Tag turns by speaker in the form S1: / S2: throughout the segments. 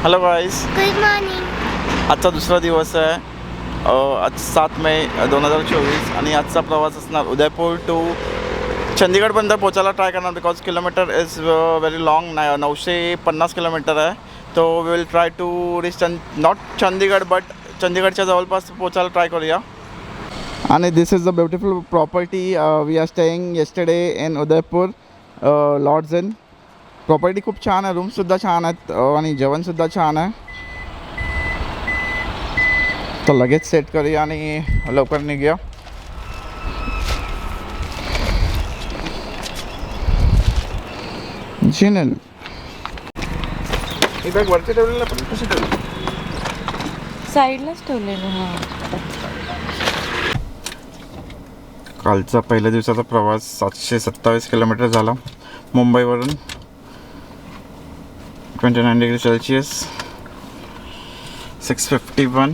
S1: Hello guys,
S2: good morning.
S1: आजचा दुसरा दिवस आहे. आज 7 मे 2024 आणि आजचा प्रवास असणार उदयपूर टू चंदीगडपर्यंत पोचायला ट्राय करणार. Because kilometre is very long. 950 kilometre आहे. तो we will try to reach not Chandigarh but चंदीगडच्या जवळपास पोचायला ट्राय करूया. आणि this is the beautiful property we are staying yesterday in Udaipur lodge inn. Property खूप छान आहे, रूमसुद्धा छान आहेत आणि जेवणसुद्धा छान आहे. तर लगेच सेट करूया आणि लवकर निघूया. जिनल ही बॅग वरती ठेवलेलं पण कशी ठेवली?
S3: साईडलाच ठेवलेलं. हां,
S1: कालचा पहिल्या दिवसाचा प्रवास 727 किलोमीटर झाला मुंबईवरून. 29 डिग्री सेल्सिअस, 651.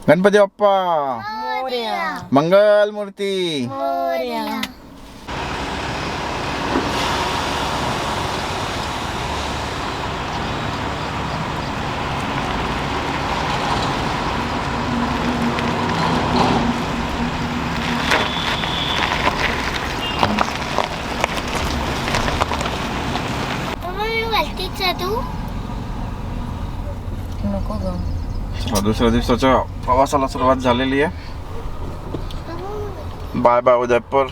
S1: गणपती बाप्पा
S3: मोरया
S1: मंगल मूर्ती.
S3: मोरया. नको जाऊ.
S1: दुसऱ्या दिवसाच्या प्रवासाला सुरुवात झालेली आहे. Bye bye Udaipur.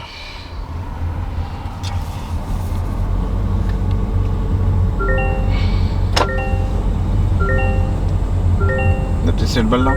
S1: Seat belt लाव.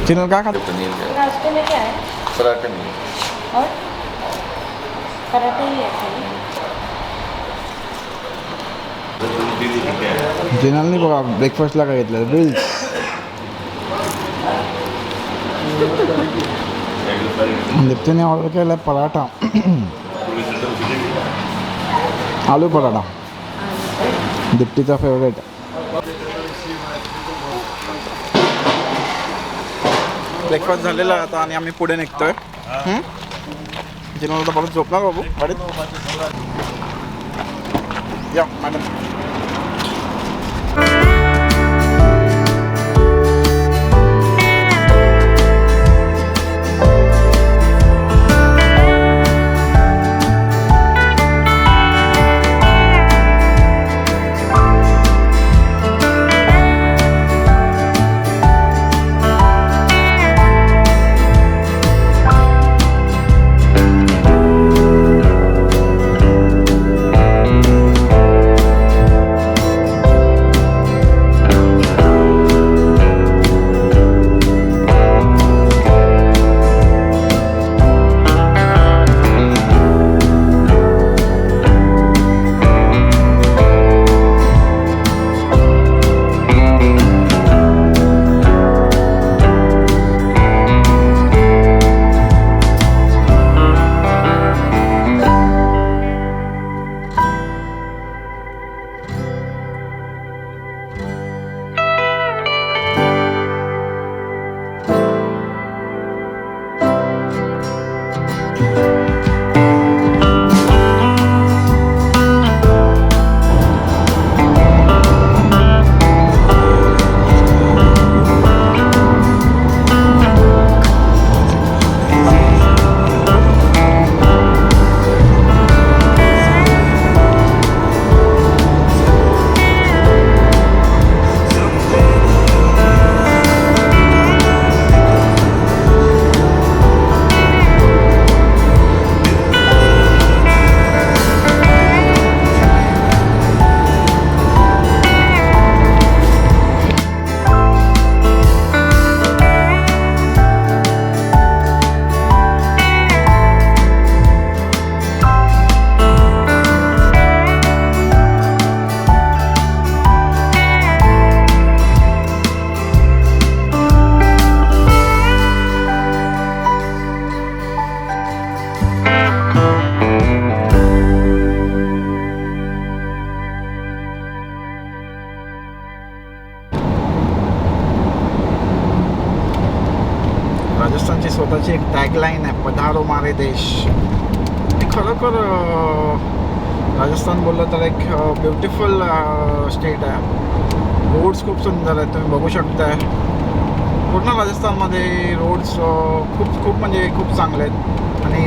S1: चिनल क्या खाते?
S3: नाश्ते में क्या है?
S1: पराठे में.
S3: और पराठे ही है खाली.
S1: चिनलनी बघा ब्रेकफास्टला काय घेतलं? बिल्स. दीप्तीने ऑर्डर केला पराठा. आलू पराठा, दीप्तीचा फेवरेट. ब्रेकफास्ट झालेला आता आणि आम्ही पुढे निघतोय. जिना परत झोपणार बाबू गाडीत. या मॅडम. जयपूरची एक टॅगलाईन आहे, पधारो मारे देश. ती खरोखर राजस्थान बोललं तर एक ब्युटिफुल स्टेट आहे. रोड्स खूप सुंदर आहेत, तुम्ही बघू शकताय. पूर्ण राजस्थानमध्ये रोड्स खूप म्हणजे खूप चांगले आहेत. आणि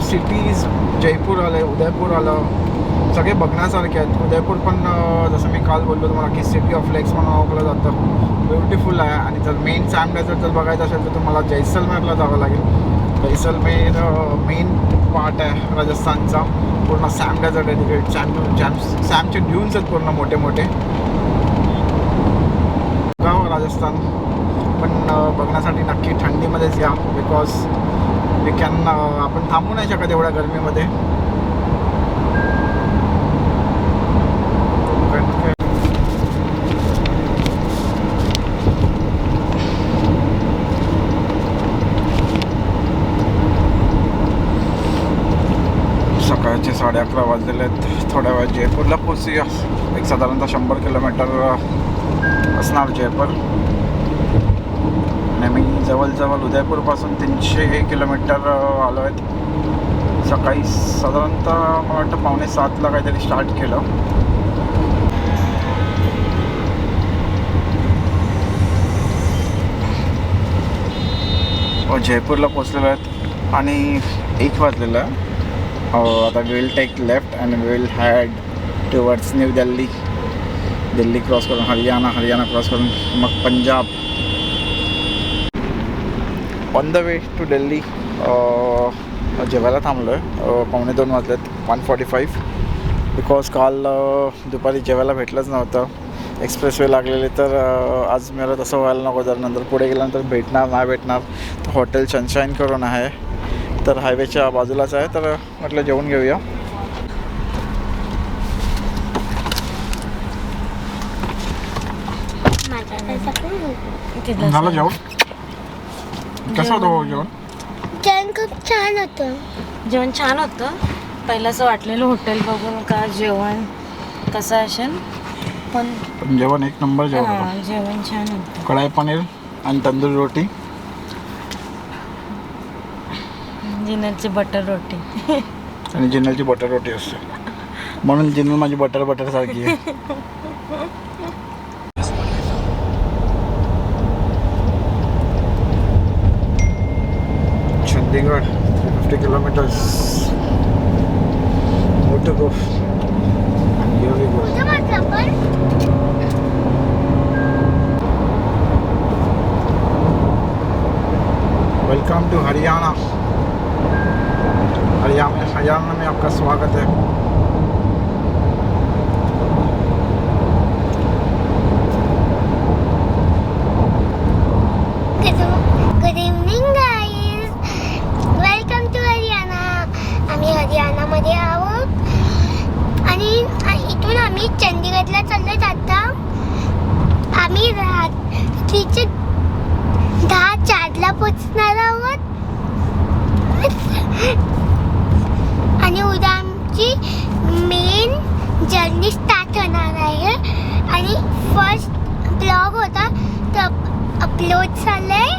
S1: सिटीज जयपूर आलं, उदयपूर आलं, सगळे बघण्यासारखे आहेत. उदयपूर पण जसं मी काल बोललो तुम्हाला की सिटी ऑफ लेक्स म्हणून ओळखलं जातं, ब्युटिफुल आहे. आणि जर मेन सॅम डेझर्ट जर बघायचं असेल तर तुम्हाला जैसलमेरला जावं लागेल. जैसलमेर मेन पार्ट आहे राजस्थानचा, पूर्ण सॅम डेझर्ट डेडिकेट. सॅमचे ड्यून्स आहेत पूर्ण मोठे मोठे. गाव राजस्थान पण बघण्यासाठी नक्की थंडीमध्येच या, बिकॉज वी कॅन आपण थांबू नाही शकत एवढ्या गरमीमध्ये. सकाळचे 11:30 वाजलेले आहेत. थोड्या वेळात जयपूरला पोचूया. एक साधारणतः 100 किलोमीटर असणार जयपूर. आणि मी जवळजवळ उदयपूरपासून 300 किलोमीटर आलो आहेत. सकाळी साधारणतः मला वाटतं 6:45ला काहीतरी स्टार्ट केलं. जयपूरला पोचलेलो आहेत आणि 1 वाजलेलं आहे. आता will take left and will head towards New Delhi. Delhi cross करून हरियाणा क्रॉस करून मग Punjab. On the way to Delhi. जेवायला थांबलो आहे. 1:45 वाजलेत, 1:45, बिकॉज काल दुपारी जेवायला भेटलंच नव्हतं. एक्सप्रेस वे लागलेले, तर आज मला तसं व्हायला नको. जर नंतर पुढे गेल्यानंतर नाही भेटणार. तर हॉटेल सनशाईन करून आहे, तर हायवेच्या बाजूलाच आहे, तर म्हटलं जेवून घेऊया. झालं जेवण? कसं होतं जेवण?
S2: जेवण खूप छान होतं.
S3: जेवण छान होतं. पहिलं असं वाटलेलं हॉटेल बघून का जेवण कसं असेल, पण
S1: जेवण एक नंबर जेवण होतं.
S3: जेवण छान होतं.
S1: कढाई पनीर आणि तंदूरी रोटी.
S3: जिनलची बटर रोटी.
S1: आणि जिनलची बटर रोटी असते, म्हणून जिनल माझी बटर सारखी आहे. चंदीगड 50 किलोमीटर्स. मोठं गो.
S2: कुठं म्हटलं पण
S1: वेलकम टू हरियाणा. हरियाणा में आपका स्वागत है.
S2: Good evening guys, welcome to Haryana. आम्ही हरियाणामध्ये आहोत आणि इथून आम्ही चंदीगडला चाललो. आता आम्ही रात्रीचे 10:04ला पोचणार आहोत आणि उद्या आमची मेन जर्नी स्टार्ट होणार आहे. आणि फर्स्ट ब्लॉग होता तो अपलोड झाला आहे.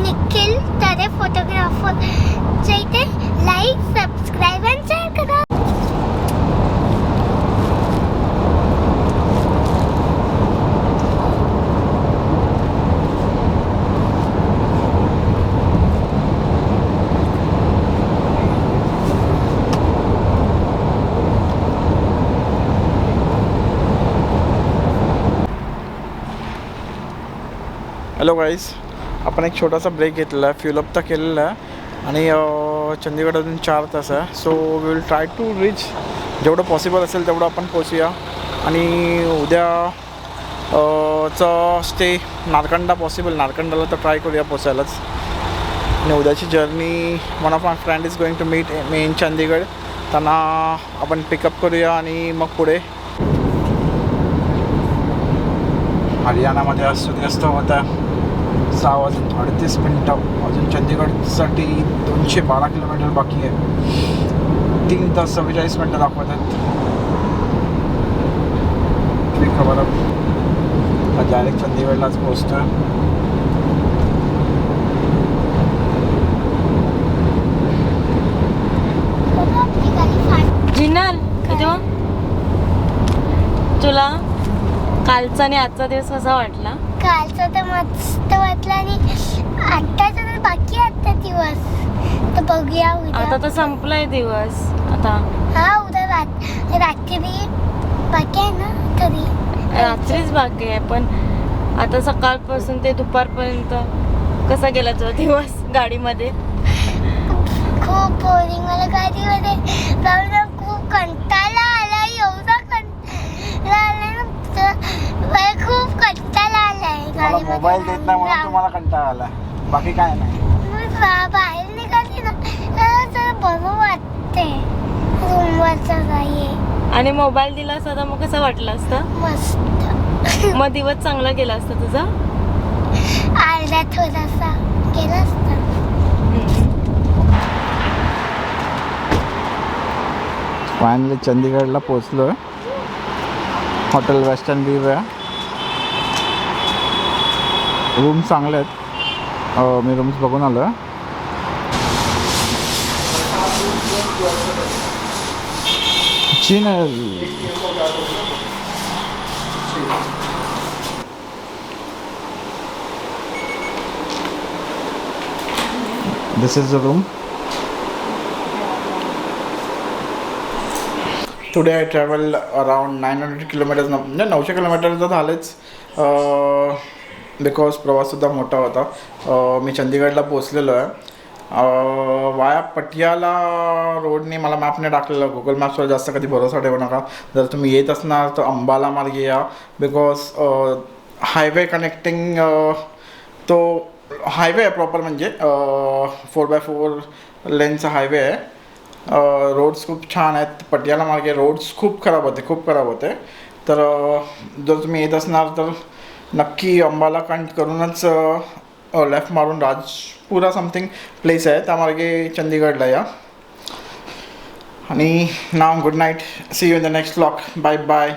S2: निखिल तरे फोटोग्राफरच्या इथे. लाईक, सबस्क्राईब आणि शेअर करा.
S1: हॅलो गाईज, आपण एक छोटासा ब्रेक घेतलेला आहे. फ्युलअप तर केलेला आहे आणि चंदीगड अजून 4 तास आहे. So we will try to reach, जेवढं पॉसिबल असेल तेवढं आपण पोचूया. आणि उद्या चा स्टे नारकंडा पॉसिबल. नारकंडाला तर ट्राय करूया पोचायलाच. आणि उद्याची journey one of my friend is going to meet me in Chandigarh. त्यांना आपण पिकअप करूया आणि मग पुढे. हरियाणामध्ये आज सूर्यास्त होत आहे. 6:38. अजून चंदीगडसाठी 212 किलोमीटर बाकी आहे. 3 तास 47 मिनटं दाखवत आहेत. खबर डायरेक्ट चंदीगडलाच पोहोचतो.
S3: तुला कालचा आणि आजचा दिवस कसा वाटला?
S2: कालचं तर मस्त वाटलं आणि आत्ताचं तर बाकी आहे आत्ता दिवस. तर बघूया
S3: आता
S2: उद्या.
S3: तर संपलाय दिवस. आता
S2: हा उद्या रात्री बाकी आहे ना तरी.
S3: रात्रीच बाकी आहे, पण आता सकाळपासून ते दुपारपर्यंत कसा गेला तुझा दिवस गाडीमध्ये?
S2: खूप बोरिंग मला गाडीमध्ये मला खूप कंटाळा आला. एवढा कंटाळा आला ना मला खूप कंटाळा आलाय
S1: मोबाईल देत नाही म्हणून तुम्हाला कंटाळा आला, बाकी काय नाही.
S2: बाहेर निघाली ना तर बरं वाटते. रूमवरचं काही
S3: आणि मोबाईल दिला असता तर मग कसं वाटलं असतं?
S2: मस्त.
S3: मग दिवस चांगला गेला असता तुझा?
S2: अर्धा थोडासा गेला असता.
S1: फायनली चंदीगडला पोचलो आहे. हॉटेल वेस्टर्न व्ह्यू आहे. रूम चांगले आहेत. मी रूम्स बघून आलो आहे. चीन आहे. This is the room. Today I travel around 900 kilometres, म्हणजे 900 किलोमीटर तर झालेच, बिकॉज प्रवाससुद्धा मोठा होता. मी चंदीगडला पोचलेलो आहे. वाया पटियाला रोडने मला मॅपने टाकलेलं. गुगल मॅप्सवर जास्त कधी भरोसा ठेवू नका. जर तुम्ही येत असणार तर अंबाला मार्गे या, बिकॉज हायवे कनेक्टिंग तो हायवे आहे प्रॉपर, म्हणजे 4x4 लेनचा हायवे आहे. रोड्स खूप छान आहेत. पटियाला मार्गे रोड्स खूप खराब होते. तर जर तुम्ही येत असणार तर नक्की अंबाला कनेक्ट करूनच लेफ्ट मारून राजपुरा समथिंग प्लेस आहे त्या मार्गे चंदीगडला या. आणि नाव good night. See you in the next vlog. Bye bye.